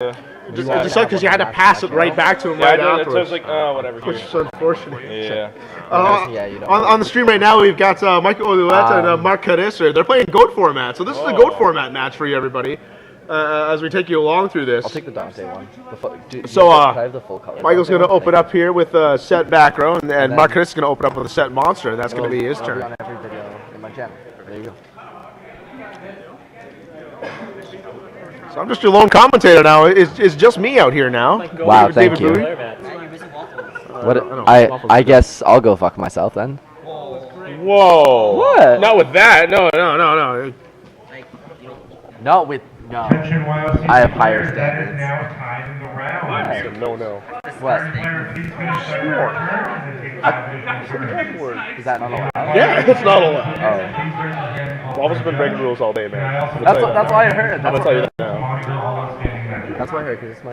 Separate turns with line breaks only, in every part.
Just because you had to pass it right back to him right afterwards.
So I was like, oh, whatever.
Which is unfortunate.
Yeah.
On the stream right now, we've got Michael Ouellette and Mark Carisser. They're playing GOAT format, so this is a GOAT format match for you, everybody. As we take you along through this.
I'll take the Dante one.
Michael's going to open up here with a set back row, and Mark Carisser is going to open up with a set monster, and that's going to be his turn.
On every video in my channel. There you go.
So I'm just your lone commentator now. It's just me out here now.
Wow, thank you. I guess I'll go fuck myself then.
Whoa.
What?
Not with that. No.
Not with no. I have higher standards.
No.
What? Is that not allowed?
Yeah, it's not allowed.
Oh.
Waffle's been breaking rules all day, man.
That's what I heard.
I'm gonna tell you that now.
That's what I heard, because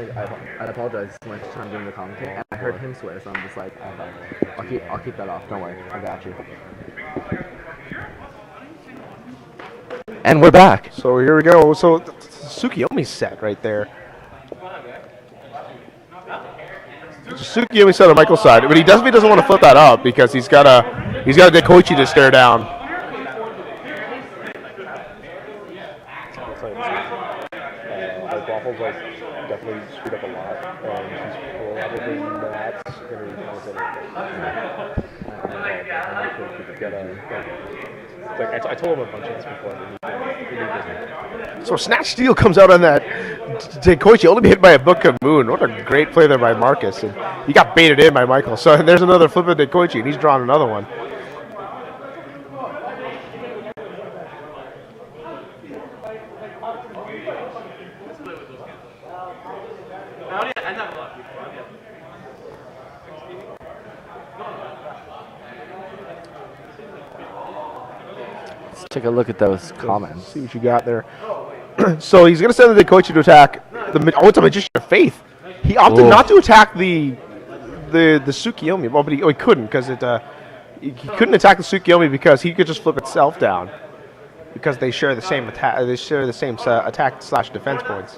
I apologize, it's my first time doing the commentary, and I heard him swear, so I'm just like, I'll keep that off, don't worry, I got you. And we're back.
So here we go. So Tsukiyomi's set right there. Tsukiyomi set on Michael's side, but he doesn't want to flip that up because he's got a Dekoichi to stare down. Waffle's like definitely screwed up a lot, and he's probably not going to I told him a bunch of this before. So Snatch Steal comes out on that Dekoichi, only hit by a Book of Moon. What a great play there by Marcus, and he got baited in by Michael. So there's another flip of Dekoichi, and he's drawn another one.
Take a look at those comments.
See what you got there. So he's going to send the Dekoichi to attack it's a Magician of Faith. He opted not to attack the Tsukiyomi. Well, but he couldn't because he couldn't attack the Tsukiyomi because he could just flip itself down because they share the same attack. They share the same attack/defense points.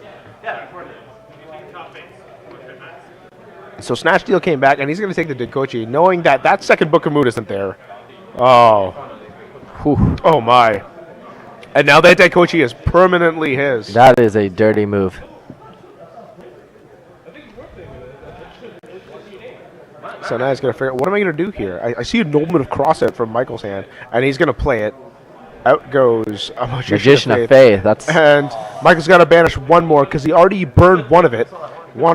So Snatch Deal came back, and he's going to take the Dekoichi, knowing that second Book of Moon isn't there. Oh. Whew. Oh my. And now that Dekoichi is permanently his.
That is a dirty move.
So now he's going to figure out, what am I going to do here? I see a Nobleman of Crossout from Michael's hand, and he's going to play it. Out goes a Magician of Faith. And Michael's got to banish one more because he already burned one of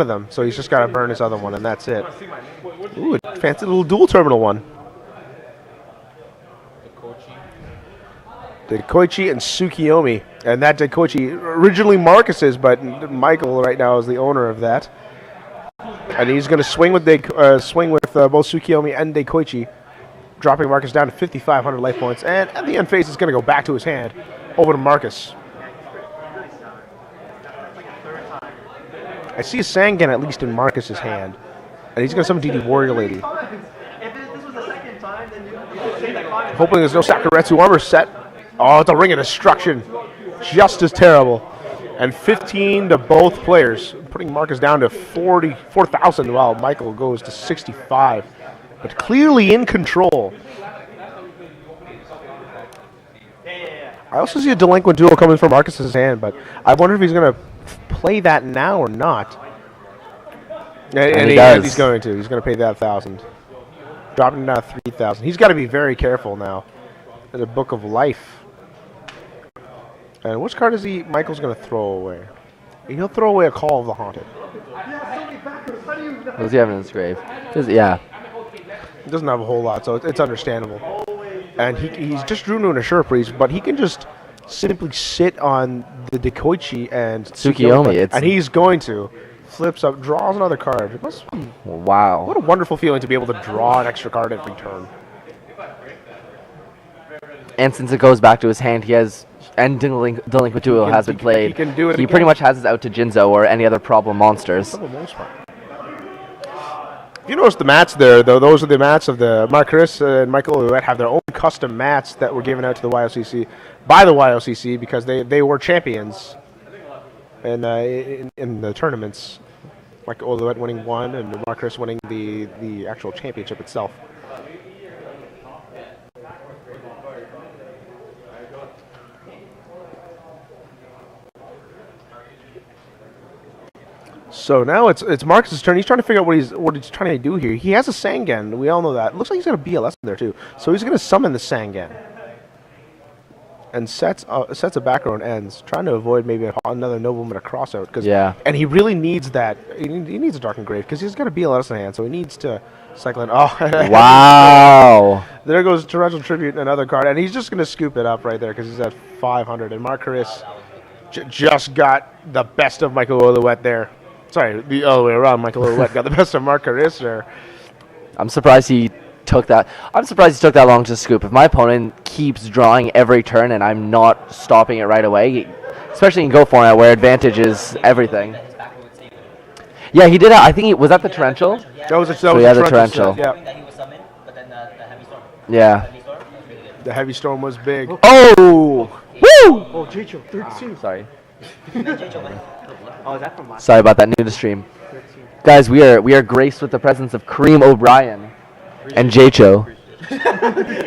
them. So he's just got to burn his other one, and that's it. Ooh, a fancy little dual terminal one. Dekoichi and Tsukiyomi, and that Dekoichi originally Marcus's, but Michael right now is the owner of that, and he's going to swing with both Tsukiyomi and Dekoichi, dropping Marcus down to 5,500 life points, and at the end phase it's going to go back to his hand, over to Marcus. I see a Sangan at least in Marcus's hand, and he's going to summon DD Warrior Lady. Hoping there's no Sakuretsu armor set. Oh, it's a Ring of Destruction. Just as terrible. And 15 to both players, putting Marcus down to 44,000 while Michael goes to 65. But clearly in control. I also see a Delinquent Duel coming from Marcus's hand, but I wonder if he's going to play that now or not. And he's going to. He's going to pay that 1,000. Dropping down to 3,000. He's got to be very careful now. The Book of Life. And which card is Michael's going to throw away? He'll throw away a Call of the Haunted.
What does he have in his grave? Yeah.
He doesn't have a whole lot, so it's understandable. And he's just drew into an Assure Priest, but he can just simply sit on the Dekoichi and
Tsukiyomi.
And he's going to. Flips up, draws another card. It must be,
wow.
What a wonderful feeling to be able to draw an extra card every turn.
And since it goes back to his hand, he has... And Delinquent Duel has been played.
He can do it.
He pretty much has his out to Jinzo or any other problem monsters.
If you notice the mats there, though, those are the mats of the Marcus and Michael Ouellette have their own custom mats that were given out to the YOCC by the YOCC because they were champions. in the tournaments, like Oluwet winning one and Marcus winning the actual championship itself. So now it's Marcus's turn. He's trying to figure out what he's trying to do here. He has a Sangan. We all know that. Looks like he's got a BLS in there too. So he's going to summon the Sangan. And sets a back row and ends, trying to avoid maybe another nobleman a crossout.
Yeah.
And he really needs that. He needs a Dark Engrave because he's got a BLS in hand, so he needs to cycle in. Oh,
wow!
There goes Torrential Tribute, another card, and he's just going to scoop it up right there because he's at 500. And Mark Harris just got the best of Michael Oluwet there. Sorry, the other way around. Michael Oluwet got the best of Mark Harris there.
I'm surprised he took that. I'm surprised he took that long to scoop. If my opponent keeps drawing every turn and I'm not stopping it right away, especially in Go Format where advantage is everything. Yeah, he did. I think was that the torrential.
That was the
torrential.
Yeah.
Yeah.
The heavy storm was big.
Oh! Woo!
Oh, Jicho, 32.
Sorry.
Oh, is that from my
Sorry about that. New to stream. Guys, we are graced with the presence of Kareem O'Brien and Jacho.
I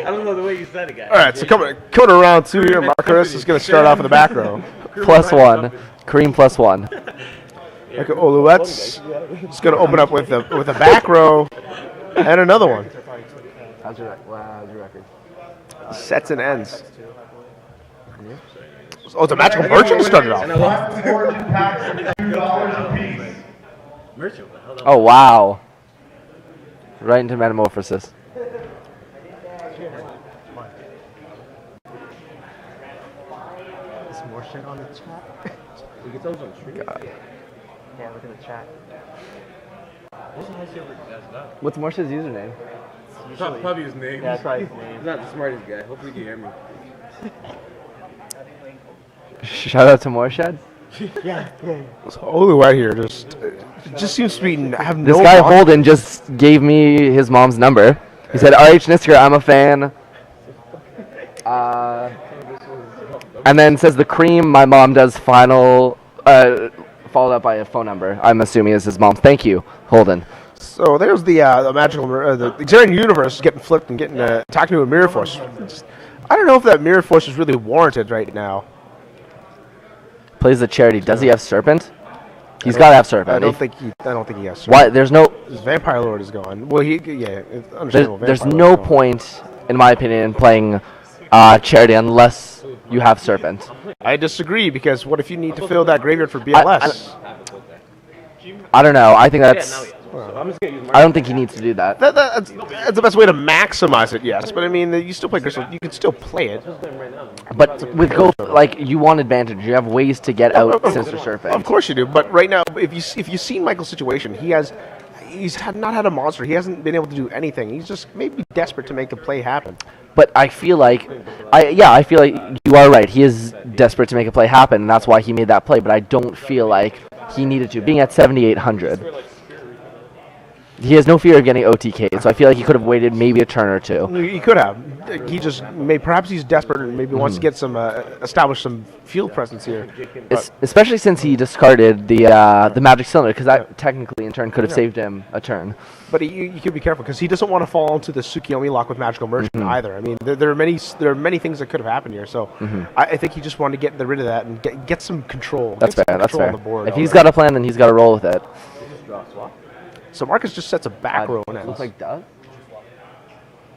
don't know the way you said it, guys.
All right, so coming around two here, Marcus is going to start off in the back row.
+1. Kareem +1.
Like Oluwet's just going to open up with a back row and another one.
How's your record?
Sets and ends. Oh, it's a magical merchant started off.
Oh, wow. Right into Metamorphosis.
There's more shit on the chat. We get those on the stream. Yeah, look at the chat.
What's Marsha's username?
Probably his name.
Yeah, that's probably his name.
He's not the smartest guy. Hopefully he can hear me.
Shout out to Morshad.
Yeah.
So Oluwet here just seems to be have no.
This guy
bond.
Holden just gave me his mom's number. He said, RH Nisker, I'm a fan. And then says the cream my mom does final, followed up by a phone number. I'm assuming is his mom's. Thank you, Holden.
So there's the magical, the Xerian universe getting flipped and getting attacked into a mirror force. I don't know if that mirror force is really warranted right now.
Plays the charity. Does he have Serpent? He's got to have Serpent.
I don't think he has. Serpent.
Why? There's no.
His Vampire Lord is gone. Well, it's understandable.
There's
Vampire
no
Lord's gone.
point, in my opinion, in playing charity unless you have Serpent.
I disagree because what if you need to fill that graveyard for BLS?
I don't know. I think that's.
I'm just gonna use
I don't think he needs to do that.
That's the best way to maximize it, yes. But I mean, you still play Crystal. You can still play it.
But with Go, like you want advantage. You have ways to get out Sinister Serpent.
Of course you do. But right now, if you've seen Michael's situation, he's not had a monster. He hasn't been able to do anything. He's just maybe desperate to make the play happen.
But I feel like, I feel like you are right. He is desperate to make a play happen, and that's why he made that play. But I don't feel like he needed to. Being at 7,800, he has no fear of getting OTK'd. So I feel like he could have waited maybe a turn or two.
He could have. He just perhaps he's desperate and maybe wants to get some establish some field presence here.
Especially since he discarded the Magic Cylinder, because that technically in turn could have saved him a turn.
But you could be careful because he doesn't want to fall into the Tsukiyomi lock with Magical Merchant either. I mean, there are many things that could have happened here. So I think he just wanted to get rid of that and get some control.
That's fair. That's
On
fair.
the board
If he's got a plan, then he's got to roll with it.
So Marcus just sets a back row and ends.
Looks like Doug.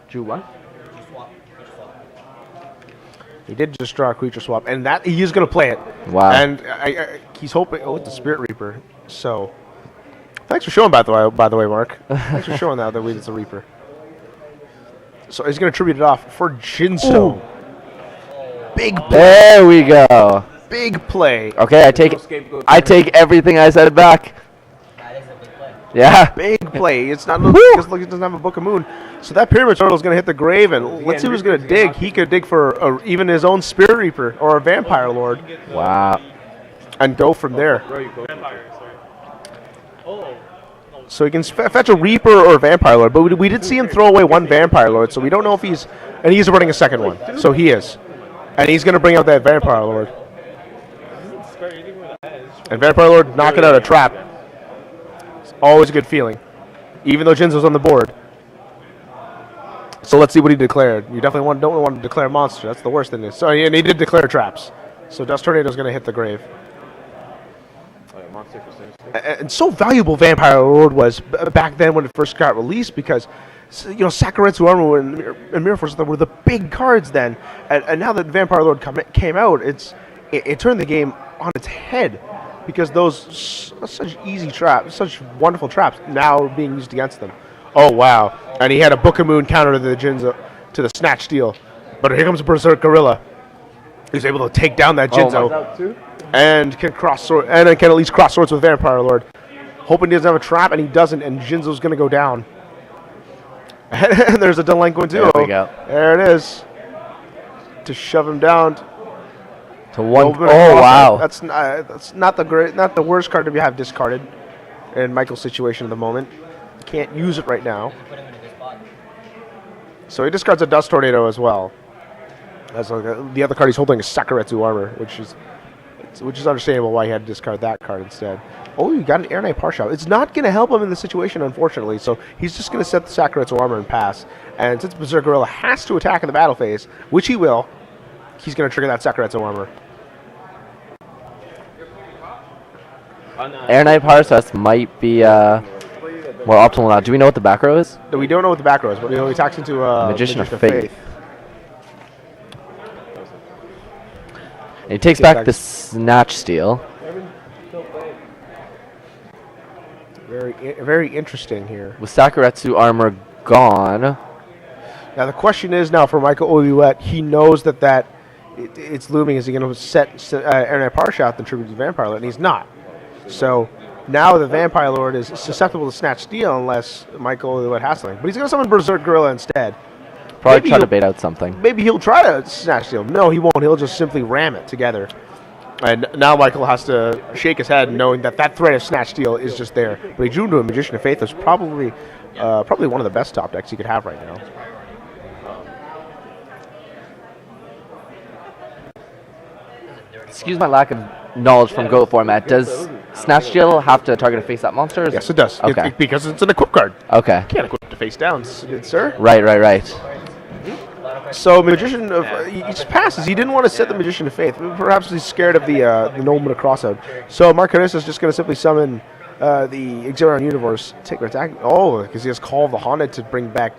Drew what?
He did just draw a creature swap, and that he is going to play it.
Wow.
And he's hoping. Oh, it's the Spirit Reaper. So, thanks for showing, by the way, Mark. Thanks for showing that it's a Reaper. So he's going to tribute it off for Jinso.
Ooh.
Big play.
There we go.
Big play.
Okay, I take everything I said back. Yeah.
Big play. It's not because look, it doesn't have a Book of Moon. So that Pyramid Turtle is going to hit the grave, and let's see who's going to dig. He could dig for even his own Spirit Reaper or a Vampire Lord.
Wow.
And go from there. So he can fetch a Reaper or a Vampire Lord, but we did see him throw away one Vampire Lord, so we don't know if he's running a second one. So he is. And he's going to bring out that Vampire Lord. And Vampire Lord knocking out a trap. It's always a good feeling, even though Jinzo's on the board. So let's see what he declared. You definitely don't want to declare monster. That's the worst thing. So and he did declare traps. So Dust Tornado's going to hit the grave. And so valuable Vampire Lord was back then when it first got released because, Sakuretsu Armor and Mirror Force were the big cards then. And now that Vampire Lord came out, it turned the game on its head because those such easy traps, such wonderful traps, now are being used against them. Oh, wow. And he had a Book of Moon counter to the Jinzo, to the Snatch Steel. But here comes a Berserk Gorilla. He's able to take down that Jinzo. And can at least cross swords with Vampire Lord. Hoping he doesn't have a trap, and he doesn't, and Jinzo's going to go down. And there's a Delinquent Duo.
There we go.
There it is. To shove him down.
To one. Oh, wow.
That's not the worst card to have discarded in Michael's situation at the moment. Can't use it right now. So he discards a Dust Tornado as well. The other card he's holding is Sakuretsu Armor, which is understandable why he had to discard that card instead. Oh, you got an Air Knight Partial. It's not going to help him in the situation, unfortunately, so he's just going to set the Sakuretsu Armor and pass. And since Berserk Gorilla has to attack in the battle phase, which he will, he's going to trigger that Sakuretsu Armor.
Air Knight Partial might be more optimal now. Do we know what the back row is?
No, we don't know what the back row is, but he attacks into
Magician of Faith. And he takes back the Snatch Steel.
Very interesting here.
With Sakuretsu Armor gone.
Now the question is now for Michael Ouellette, he knows that it's looming. Is he going to set Air Knight Partial out and tribute to Vampire Lord? And he's not. So now the Vampire Lord is susceptible to Snatch Steel unless Michael Ouellette has something. But he's going to summon Berserk Gorilla instead.
Probably try to bait out something.
Maybe he'll try to Snatch Steel. No, he won't. He'll just simply ram it together. And now Michael has to shake his head knowing that threat of Snatch Steel is just there. But he drew into a Magician of Faith. That's probably one of the best top decks you could have right now.
Excuse my lack of knowledge from GOAT format. Does Snatch Steel have to target a face-up monster?
Yes, it does.
Okay.
Because it's an equip card.
Okay.
You can't equip the face down, good sir.
Right.
So Magician of he just passes. He didn't want to set the Magician of Faith. Perhaps he's scared of the Nobleman of Crossout. So Mark Carissa is just going to simply summon the Exarion Universe, take an attack. Oh, because he has Call of the Haunted to bring back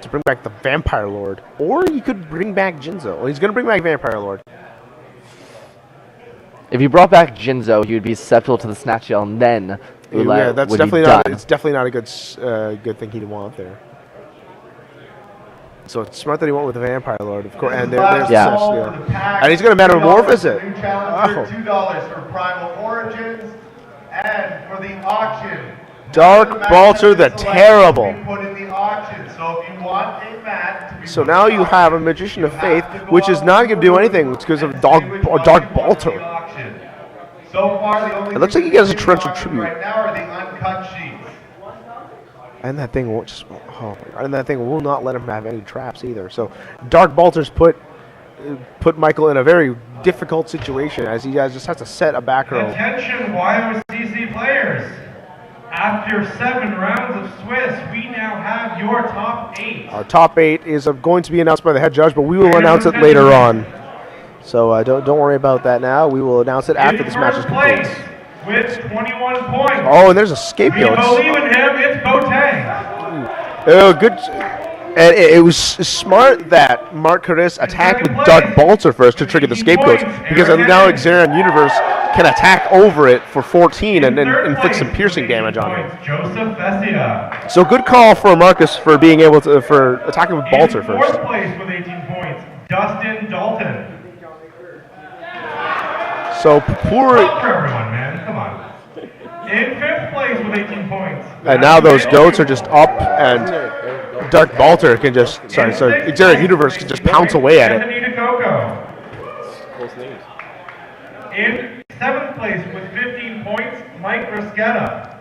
the Vampire Lord, or he could bring back Jinzo. Well, he's going to bring back Vampire Lord.
If you brought back Jinzo, he would be susceptible to the Snatch Steel, and then
yeah, that's definitely not. It's definitely not a good thing he'd want there. So it's smart that he went with the Vampire Lord, of course. And there's the Snatch Steel. And he's going to metamorphose it.
New challenger, $2 for Primal Origins, and for the auction.
Dark Balter the Terrible.
Put in the auction. So if you want a mat to be
So now you have a Magician of Faith, which is not going to do anything. It's because of Dark Balter.
So far, the only
It looks like he gets a torrential tribute.
right now are the uncut sheets.
And that thing won't just. Oh my God! And that thing will not let him have any traps either. So Dark Balter's put Michael in a very difficult situation as he just has to set a back row.
Attention, YOCC players! After 7 rounds of Swiss, we now have your top 8.
Our top 8 is going to be announced by the head judge, but we will announce it later on. So don't worry about that now. We will announce it after this match is complete.
With 21 points.
Oh, and there's a
We
scapegoat.
believe in him, it's Boateng.
Oh, good. And it was smart that Mark Curtis attacked with Dark Balter first to trigger the scapegoats, because now Exarion Universe can attack over it for 14 and inflict some piercing damage on him.
Joseph Vessia.
So good call for Marcus for being able to attacking with Balter
In
first.
4th place with 18 points, Dustin Dalton.
So poor.
Up for everyone, man. Come on. In 5th place with 18 points.
And now those goats are just up, and Dark Balter can just so Exarion Universe can just pounce away at it.
Anthony DeCoco. In 7th place with 15 points, Mike Risquetta.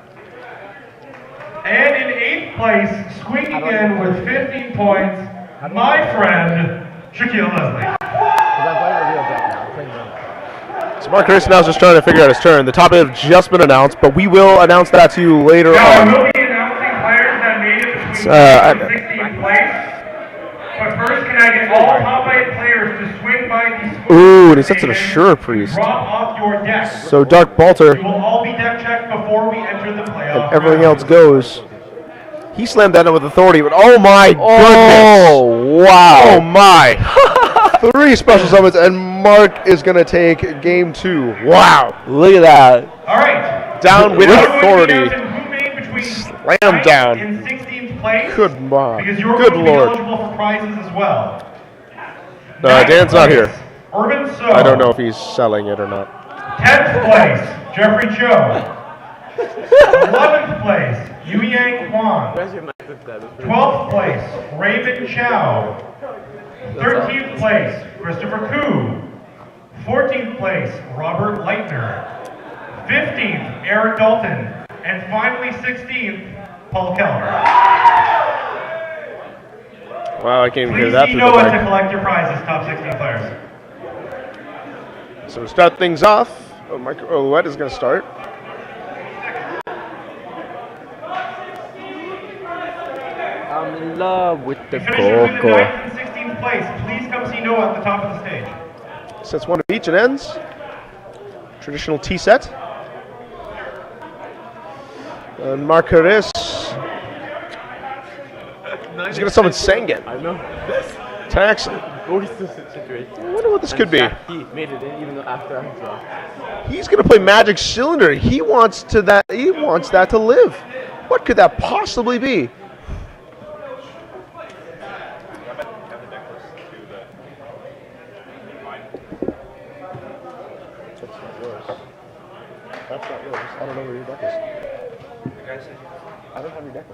And in 8th place, squeaking in with 15 points, my friend, Shaquille Leslie.
So So Mark Harris now is just trying to figure out his turn. The top eight have just been announced, but we will announce that to you later
Now,
on.
we will be announcing players that made it between 16th place. But first, can I get all top 8 players to swing by the
Ooh, and he sets it a Sure Priest.
drop off your deck.
So Dark Balter
We will all be deck checked before we enter the playoff.
and everything else
round.
goes. He slammed that in with authority, but oh my goodness!
Oh, wow.
Oh my! 3 special summons, and Mark is gonna take game 2. Wow!
Look at that.
All right.
Down with
Now we're going to
authority.
be announcing who made between
Slam
9th
down.
and 16th place.
Good my,
Because you're
good
going to be
lord!
eligible for prizes as well.
Dan's not here.
Urban So.
I don't know if he's selling it or not.
10th place, Jeffrey Cho. 11th place, Yu Yang Kwon. 12th place, Raymond Chow. 13th place, Christopher Koo. 14th place, Robert Leitner. 15th, Eric Dalton. And finally, 16th, Paul Keller.
Wow, I can't even hear
Please
that
see
through the
Noah to
mic.
collect your prizes, top 16 players.
So to start things off, Mike Ouellette is going to start.
I'm in love with the
Finishers in the
coco.
9th and 16th place, please come see Noah at the top of the stage.
Sets one of each and ends. Traditional tea set. And Mark Harris. He's going to summon Sangan.
I know.
Tax.
What is this situation?
I wonder what this could be.
He made it in even though after I saw.
He's going to play Magic Cylinder. He wants that to live. What could that possibly be? That's not yours. I don't know where your deck is. I don't have your deck.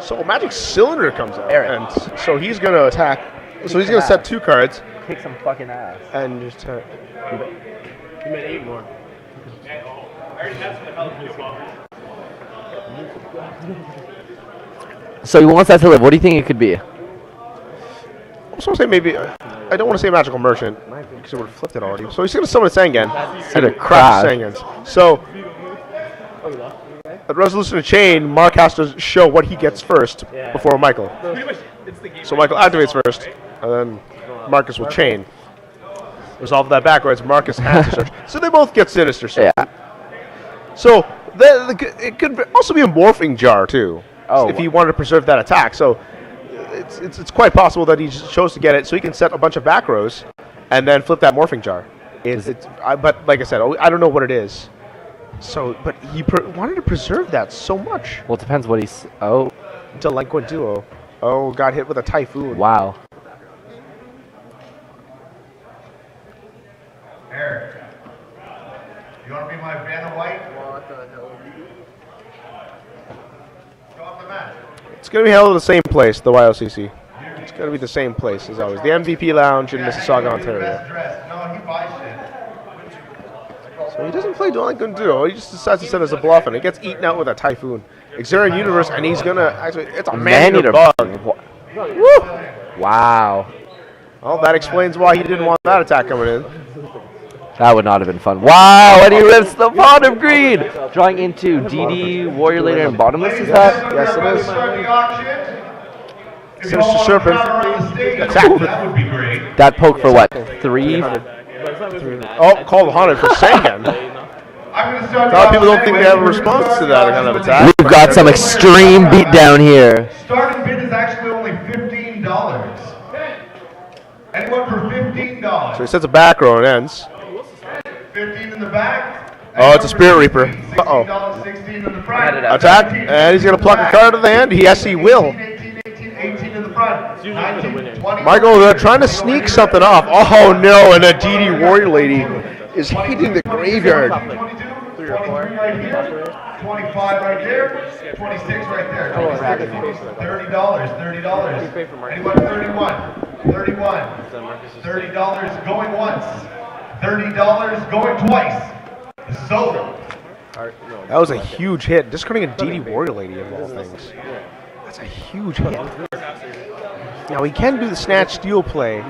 So Magic Cylinder comes out,
Eric.
and so he's going to attack. So he's going to set 2 cards
Kick some fucking ass.
and just.
He made 8 more.
So he wants that to live. What do you think it could be?
I was going to say maybe. I don't want to say Magical Merchant because it would have flipped it already. So he's going to summon a Sangan and a crash Sangans. So at Resolution of Chain, Mark has to show what he gets first before Michael. So Michael activates first, and then Marcus will chain. Resolve that backwards. Marcus has to search. So they both get Sinister Search.
Yeah.
So it could also be a Morphing Jar too, if he wanted to preserve that attack. So it's quite possible that he just chose to get it so he can set a bunch of back rows and then flip that Morphing Jar. But like I said, I don't know what it is. So, but he wanted to preserve that so much.
Well, it depends what he's. Oh,
Delinquent Duo. Oh, got hit with a Typhoon.
wow.
Eric, you want to be my Vanna White? Go off the mat.
It's going to be held at the same place, the YOCC. It's going to be the same place as always. The MVP Lounge in Mississauga, Ontario.
Best dressed. No, he buys shit.
So he doesn't play Delinquent Duo. He just decides to set as a bluff, and it gets eaten out with a Typhoon. Exarian Universe, and he's going to actually, it's a man-eater bug. Woo!
Wow.
Well, that explains why he didn't want that attack coming in.
That would not have been fun. Wow, and he rips the pot of greed. Drawing into DD, Warrior Leader, and Bottomless, is that?
Yes, it is.
Start the auction. If you
Sinister
all want to
Serpent.
crowd around the stage,
Attack.
that would be great.
That poke for what? 3?
Oh, called Haunted for Sangan.
I'm going to start
A lot of people don't think they have a response to that kind of attack.
We've got some extreme beatdown here.
Starting bid is actually only $15. Anyone for $15?
So he sets a back row and ends.
15 in the back.
Oh, it's a Spirit Reaper. Uh-oh.
$16 in the front.
Attack, and he's going to pluck a card of the hand. Yes, he will.
18 in the front. 19, 20.
Michael, they're trying to sneak something off. Oh, no, and a DD Warrior Lady is hitting the graveyard.
22, 23 right here, 25 right there, 26 right there, 26, $30, $30. Anyone 31, 31, $30 going once, $30 going twice. This is over.
That was a huge hit. Discarding a DD Warrior Lady of all things. That's a huge hit. Now he can do the snatch steal play,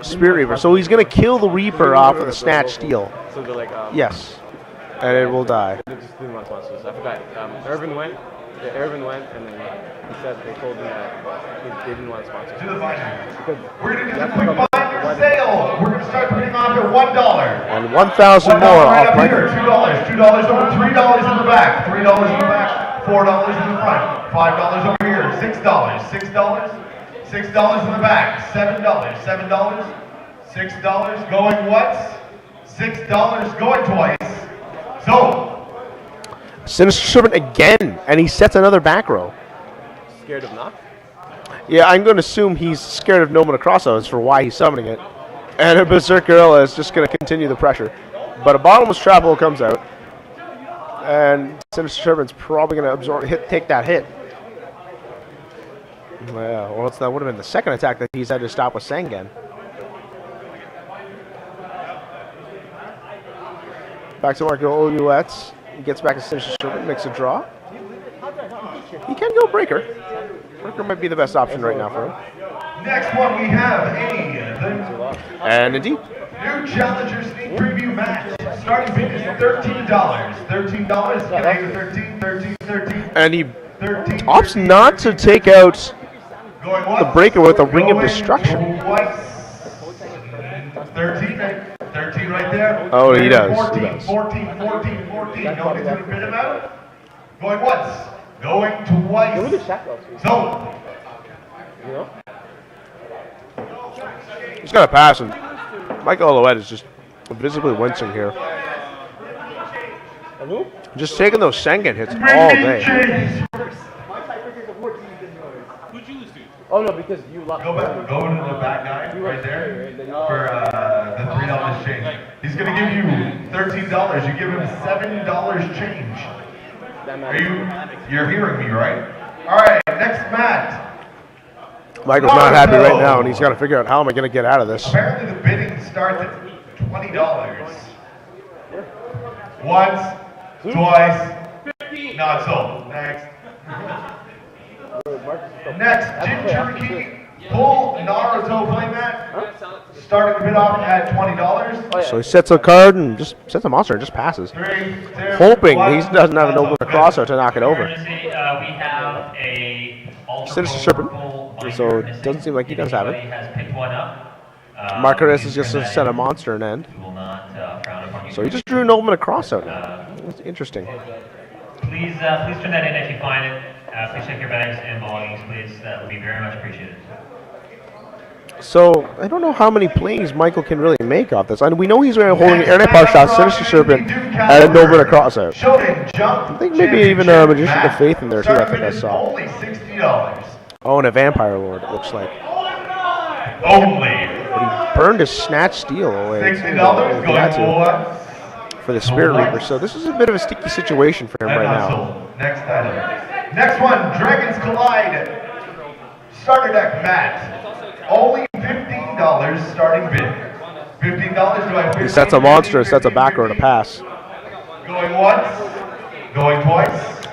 Spirit Reaper. So he's going to kill the Reaper off with a snatch steal.
So they're like,
Yes, and it will die.
They just didn't want sponsors. I forgot. Irvin went. Yeah, Irvin went, and then he said they told him that they didn't want sponsors.
To the binder. We're going to do the quick binder sale. We're going to start putting off at $1.
And 1,000 more
right
off
up
Michael.
here. $2 over, $3 in the back, $3 in the back, $4 in the front, $5 over here, $6, $6 in the back, $7, $6 going once, $6 going twice. So
Sinister Serpent again, and he sets another back row.
Scared of knock?
Yeah, I'm going to assume he's scared of Nomina Crossouts for why he's summoning it. And a Berserk Gorilla is just going to continue the pressure. But a bottomless trap hole comes out. And Sinister Serpent's probably going to take that hit. Well, that would have been the second attack that he's had to stop with Sangan. Back to Marco Ouellette. He gets back to Sinister Serpent, makes a draw. He can go Breaker. Breaker might be the best option right now for him.
next one we have
And indeed.
new Challenger Sneak Preview match. Starting bid is $13. $13. Can I get 13? 13.
And he
13.
opts not to take out
Going
the
once,
Breaker with a Ring of
going
Destruction.
twice. 13 right there.
Oh, he does.
14,
He does.
14. Going into the bid amount. Going once. Going twice. So,
He's got to pass him. Michael Ouellette is just visibly wincing here. Just taking those Sengen hits all day.
Oh no, because you lost.
Go to the back guy right there for the $3 change. He's gonna give you $13. You give him $7 change. You're hearing me, right? All right, next match.
Michael's not happy right now, and he's got to figure out how am I going to get out of this.
Apparently the bidding starts at $20. Once, twice, not sold. Next. Next, Jinchuriki full Naruto playmat. Starting the bid off at $20.
So he sets a card and just sets a monster and just passes.
3, 2,
Hoping
1.
he doesn't have an open crossout to knock it over.
We have a
Sinister Serpent, so it doesn't seem like he does have it. Marcus is just going to set a monster and end. So he just drew an open crossout now. That's interesting.
Please turn that in if you find it. Please check your bags and belongings, please. That would be very much appreciated.
So I don't know how many plays Michael can really make off this. And we know he's holding an Air Knight Power Shot, Sinister Serpent, and a Nova crossout. I think maybe even a Magician of Faith in there too. I think I saw.
Only $60.
Oh, and a Vampire Lord. It looks like.
Only
But he burned his Snatch Steal away.
$60 going once.
For the Spirit Reaper. So this is a bit of a sticky situation for him right now.
Next item. Next one, Dragons Collide. Starter deck mat. Only $15 starting bid. $15. Do I have
He sets a monster, sets a back row to pass.
Going once. Going twice.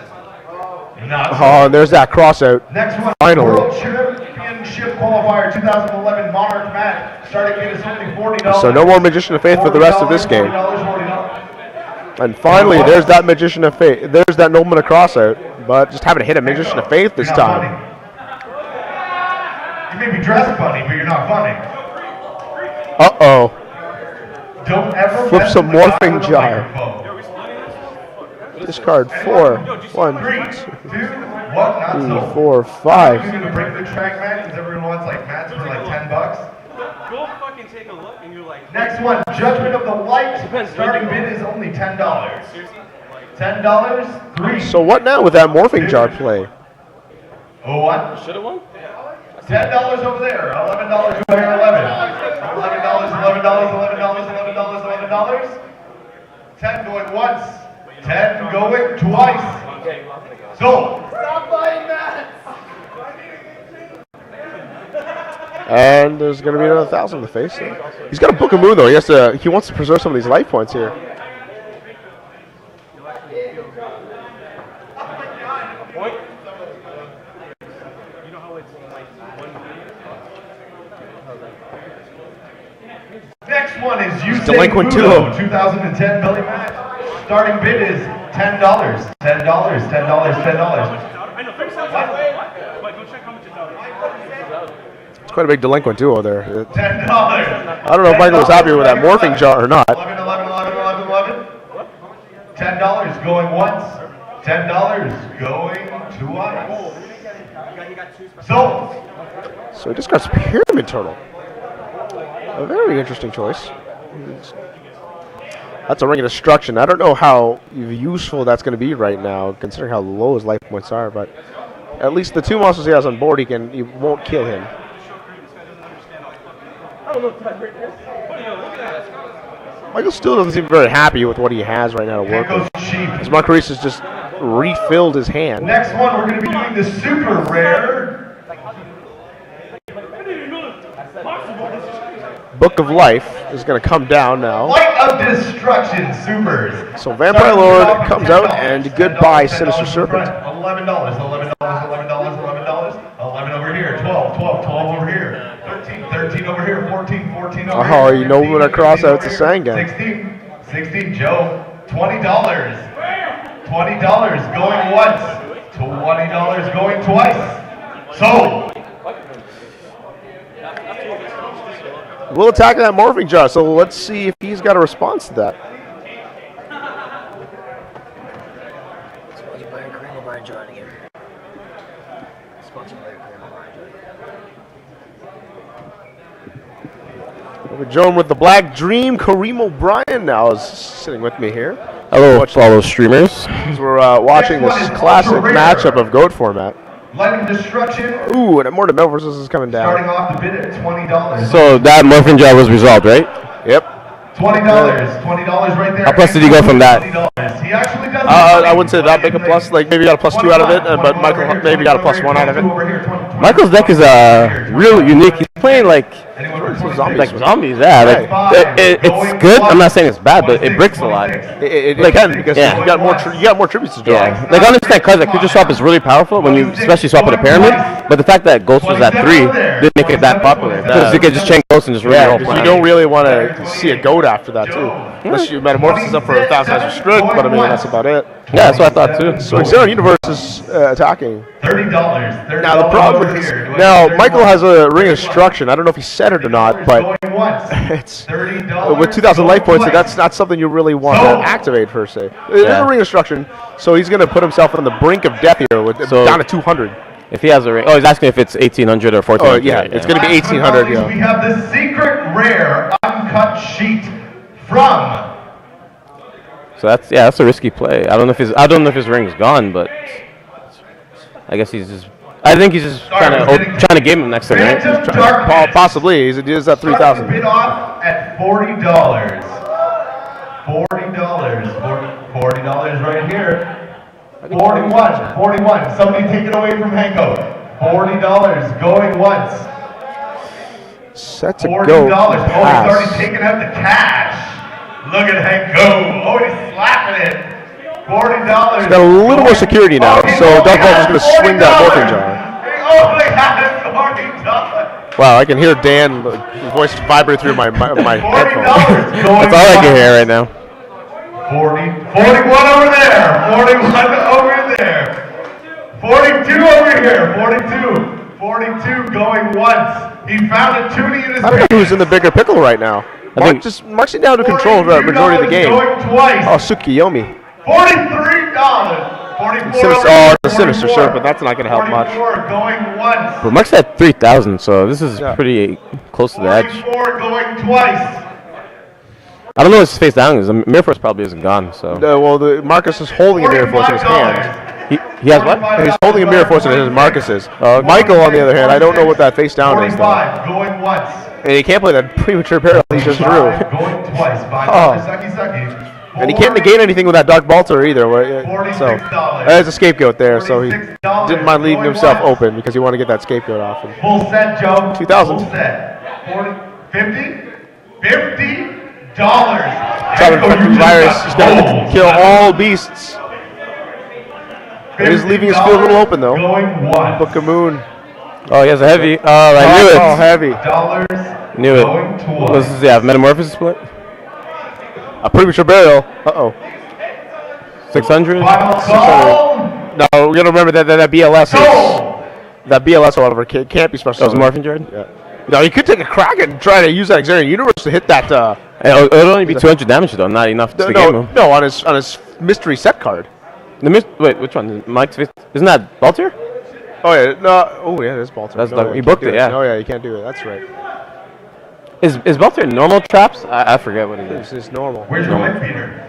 Not
Oh, and there's that crossout.
Next one,
Finally.
World Championship Qualifier 2011 Monarch mat. Starting bid is only $40.
So no more Magician of Faith for the rest of this game.
$40.
And finally, there's that Magician of Faith. There's that Nomina crossout, but just haven't hit a Magician of Faith this
You're not
time.
funny. You may be dressed funny, but you're not funny.
Uh-oh.
Don't ever
Flip
mess
some
with the guy
morphing
with a
jar.
microphone.
Discard 4. 1,
3, 2, 1, not
3,
so.
4,
You're
5.
gonna bring the track mat because everyone wants like mats for like $10.
Go fucking take a look, and you're like.
Next one, Judgment of the Light. Starting bid is only $10. $10, 3.
So what now with that morphing jar play?
Oh, what?
Should have won.
$10 over there. $11 over here. $11. 10 going once. 10 going twice. So. Stop buying that.
And there's going to be another 1,000 in the face. He's got to book a moon though. He wants to preserve some of these life points here.
Next one is Usain
Delinquent
Budo,
duo.
2010 Billy match. Starting bid is $10. $10.
It's quite a big delinquent duo there.
$10.
I don't know if Michael was happy with that morphing jar or not.
11. $10 going once. $10 going twice.
So he just got his pyramid turtle. A very interesting choice. That's a ring of destruction. I don't know how useful that's going to be right now, considering how low his life points are. But at least the 2 monsters he has on board, he won't kill him. Michael still doesn't seem very happy with what he has right now to work with. As Marquise has just refilled his hand.
Next one, we're going to be doing the super rare.
Book of Life is going to come down now.
Light of Destruction supers.
So Vampire Lord comes out, and goodbye, Sinister Serpent.
$11 over here. 12 over here. 13 over here. 14 over here.
Oh, you know when I cross out, it's a Sangan.
16, Joe. $20 going once. $20 going twice. So.
We'll attack that morphing jar, so let's see if he's got a response to that. Over Joan with the Black Dream. Kareem O'Brien now is sitting with me here.
Hello, fellow streamers.
We're watching this classic matchup of GOAT format.
Light of Destruction.
Ooh, and Immortal versus is coming down.
Starting off the bid at $20.
So that morphing jar was resolved, right?
Yep.
$20 right there.
How plus did he go from that?
He actually does.
I wouldn't say that big a plus. Like maybe got a +2 out of it, but Michael maybe got a +1 out of it.
Michael's deck is real unique. He's playing like zombies. Yeah, like it's good. I'm not saying it's bad, but it bricks a lot.
It can because you got more tributes to draw.
Yeah, like I understand cards like Creature Swap is really powerful when you especially swap with a pyramid, but the fact that Ghost was at 3 didn't make it that popular because you could just chain Ghost and just really roll.
You don't really want to see a GOAT after that too, unless you metamorphosis up for 1,000 as a Strug, but I mean that's about it.
Yeah, that's what I thought too.
So Xenon Universe is attacking.
$30.
Now the problem with this, Michael has a Ring of Destruction. I don't know if he said it or not, but it's with 2,000 life points, that's not something you really want to activate per se. There's a Ring of Destruction, so he's going to put himself on the brink of death here, with down to 200.
If he has a ring, he's asking if it's 1,800 or 1,400.
Oh yeah, it's going to be 1,800. Yeah.
We have the secret rare uncut sheet from.
So that's a risky play. I don't know if his ring's gone, but I guess he's just. I think he's just trying to game him next turn, right?
Possibly. He is at 3,000.
Bid off at $40. $40 right here. 41. Somebody take it away from Hanko. $40 going once.
Set to
$40.
go.
He's already taken out the cash. Look at Hanko. Oh, he's slapping it. $40.
He's got a little more security now, so Dark Vault is going to swing that morphing jar.
Oh my God, $40.
Wow, I can hear Dan's voice vibrate through my headphones.
That's all I can hear right now.
41 over there. 41 over there. 42 over here. 42 going once. He found a toonie in his
I don't know who's in the bigger pickle right now. Mark's down to control the majority of the game. Oh, Tsukiyomi.
$43.
The Sinister Serpent. That's not going to help much.
Going once.
But Mark's at 3,000, so this is pretty close to the edge.
44 going twice.
I don't know what his face down is. The Mirror Force probably isn't gone, so.
Marcus is holding a Mirror Force in his hand.
He has what?
He's holding a Mirror Force in his Marcus's. Michael, on the other hand, I don't know what that face down is.
Going once.
And he can't play that premature parallel he just drew.
Going twice by
And he can't negate anything with that Dark Bolter either. So there's a scapegoat there. So he didn't mind leaving himself open because he wanted to get that scapegoat off.
Full set, Joe.
2,000.
Full set. 50 $50.
Virus is going to kill all beasts. He's leaving his field a little open though.
Going once.
Book of Moon.
Oh, he has a heavy. Oh, I knew it.
Oh, heavy.
$.
Knew it.
Going to
What does this have? Metamorphosis split?
A premature burial. Uh-oh.
600?
Final call.
No, we got to remember that BLS
Go.
that BLS, however, can't be special.
That was Morphin Jared?
Yeah. No, you could take a crack and try to use that Xarian Universe to hit that.
It'll only be 200 damage though, not enough to game him.
No, on his mystery set card.
Wait, which one? Mike's isn't that Baltier?
Oh yeah, no. Oh yeah, it is Baltimore.
That's he booked it, yeah.
Oh yeah, you can't do it. That's right.
Is Baltier normal traps? I forget what it is.
It's normal.
Where's your wife, Peter?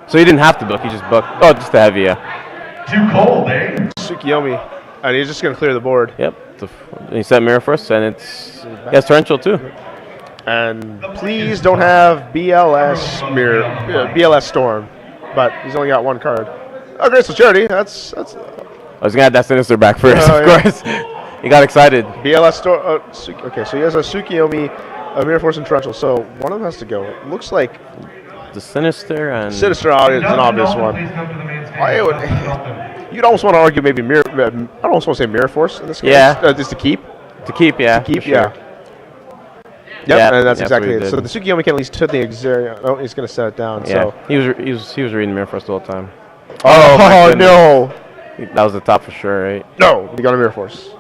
So he didn't have to book, he just booked. Oh, just the heavy, yeah.
Too cold, eh?
Tsukiyomi, and he's just gonna clear the board.
Yep. He set mirror first, and it's torrential too.
And please don't have BLS mirror, BLS Storm, but he's only got one card. Oh, Graceful Charity. That's.
I was gonna have that Sinister back first, of course. He got excited.
BLS Storm. Okay, so he has a Tsukiyomi, a Mirror Force, and Torrential. So one of them has to go. It looks like
The Sinister and
Sinister is an obvious one.
Please come to the main stage.
I would. You'd almost want to argue maybe Mirror. I don't almost want to say Mirror Force in this case.
Yeah.
Just to keep.
to keep, yeah.
To keep,
for sure.
yeah. Yep,
Yeah,
and that's
yeah,
exactly
pretty
it. So
good.
the Tsukiyomi can at least hit the Xarian. Oh, he's going to set it down.
Yeah,
So.
he was reading the mirror for us the whole time.
Oh,
my goodness.
no.
That was the top for sure, right?
No, he got a Mirror Force.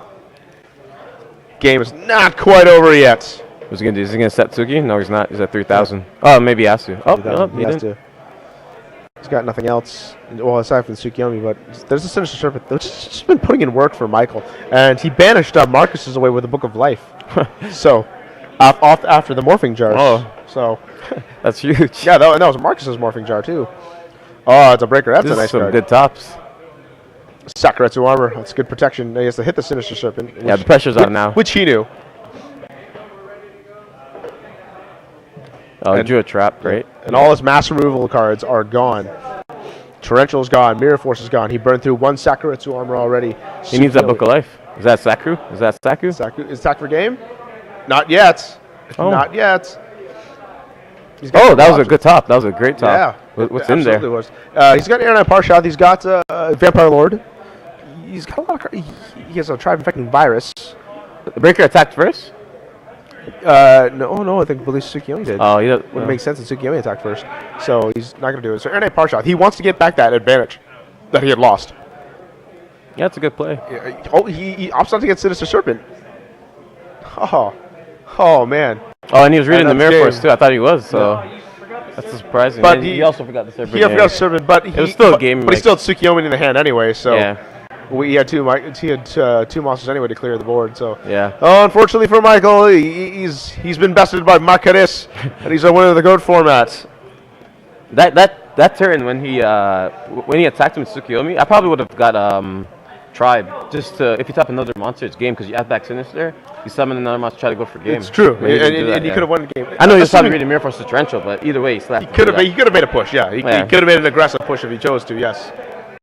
Game is not quite over yet.
What's he gonna do? Is he gonna set Tsuki? No, he's not. He's at 3,000. Oh, maybe he has to. Oh, no, he
has
didn't.
to. He's got nothing else. Well, aside from the Tsukiyomi, but there's a Sinister Serpent that's just been putting in work for Michael. And he banished Marcus's away with the Book of Life. So, off after the morphing jars.
Oh.
So,
That's huge.
yeah, that was Marcus's morphing jar, too. Oh, it's a breaker. That's
This
a
is
nice
some
card.
good tops.
Sakuretsu armor. That's good protection. He has to hit the Sinister Serpent.
Yeah, the pressure's on now.
Which he knew.
Oh, he
And-
drew a trap. Great.
And all his mass removal cards are gone. Torrential is gone. Mirror Force is gone. He burned through one Sakuretsu armor already.
He needs that Book of Life. Is that Saku? Is that Saku?
Is Saku for game? Not yet.
Oh.
Not yet. He's got
Oh,
some
that was a
options.
good top. That was a great top.
Yeah.
What's
It
in there?
absolutely was. He's got Airline Parshad. He's got Vampire Lord. He's got a lot of cards. He has a Tribe-infecting virus.
The breaker attacked first?
No, I think believe Tsukiyomi did.
Oh, he
Wouldn't make sense that Tsukiyomi attacked first. So he's not going to do it. So Airline Parshad. He wants to get back that advantage that he had lost.
Yeah, it's a good play.
Oh, he opts not to get Sinister Serpent. Oh man.
Oh, and he was reading the
that's
mirror
game.
force too. I thought he was, so that's surprising.
But
And
he-
he also forgot the serpent.
He forgot Serpent, but he
was still a
but-
game,
But he
like-
still had Tsukiyomi in the hand anyway. So
Yeah,
he had two monsters anyway to clear the board. So
yeah.
oh, unfortunately for Michael, he's been bested by Makaris, and he's a winner of the goat format.
That turn when he attacked him with Tsukiyomi, I probably would have got Tribe just to, if you tap another monster, it's game because you add back Sinister, you summon another monster, try to go for game.
It's true,
But he didn't do
and
that,
he
yeah.
could have won the game.
I know he was probably
Assuming-
reading mirror force to torrential, but either way, he slapped.
He could have made a push. Yeah, he
Yeah.
could have made an aggressive push if he chose to. Yes.